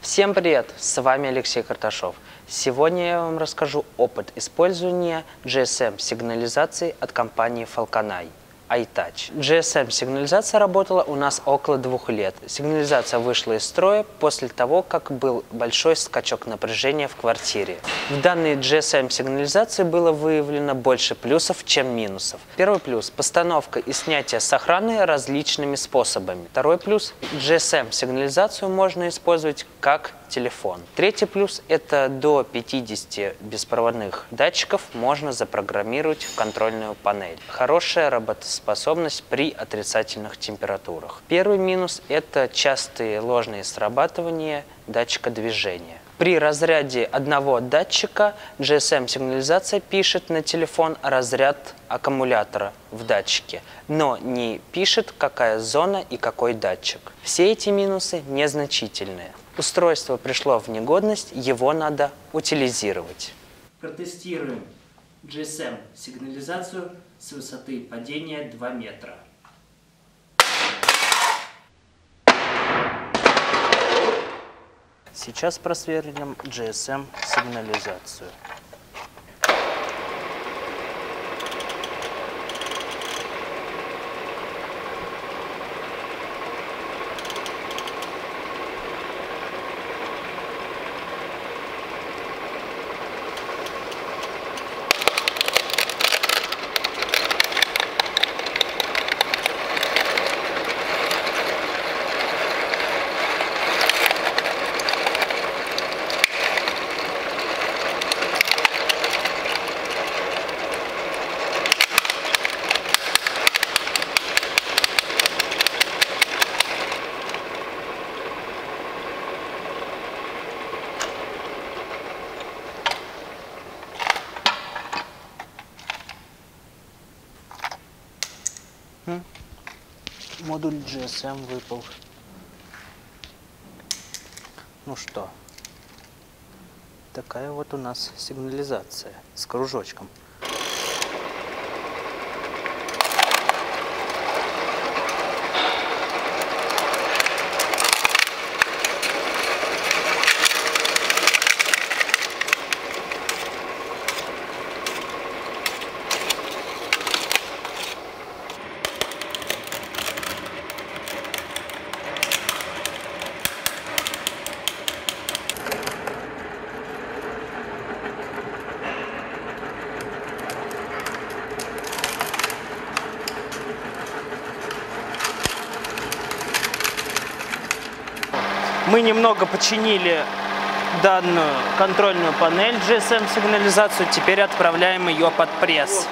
Всем привет! С вами Алексей Карташов. Сегодня я вам расскажу опыт использования GSM-сигнализации от компании Falconeye iTouch. GSM-сигнализация работала у нас около 2 лет. Сигнализация вышла из строя после того, как был большой скачок напряжения в квартире. В данной GSM-сигнализации было выявлено больше плюсов, чем минусов. Первый плюс – постановка и снятие с охраны различными способами. Второй плюс – GSM-сигнализацию можно использовать как телефон. Третий плюс – это до 50 беспроводных датчиков можно запрограммировать в контрольную панель. Хорошая работоспособность при отрицательных температурах. Первый минус – это частые ложные срабатывания датчика движения. При разряде одного датчика GSM-сигнализация пишет на телефон разряд аккумулятора в датчике, но не пишет, какая зона и какой датчик. Все эти минусы незначительные. Устройство пришло в негодность, его надо утилизировать. Протестируем GSM-сигнализацию с высоты падения 2 метра. Сейчас просверлим GSM-сигнализацию. Модуль GSM выпал. Ну что, такая вот у нас сигнализация с кружочком. Мы немного починили данную контрольную панель GSM-сигнализацию, теперь отправляем ее под пресс.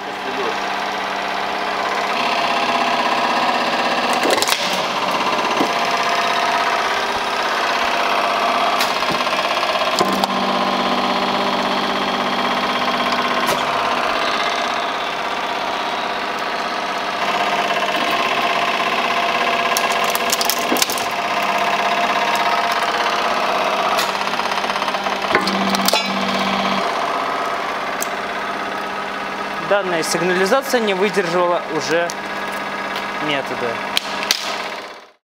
Данная сигнализация не выдержала уже метода.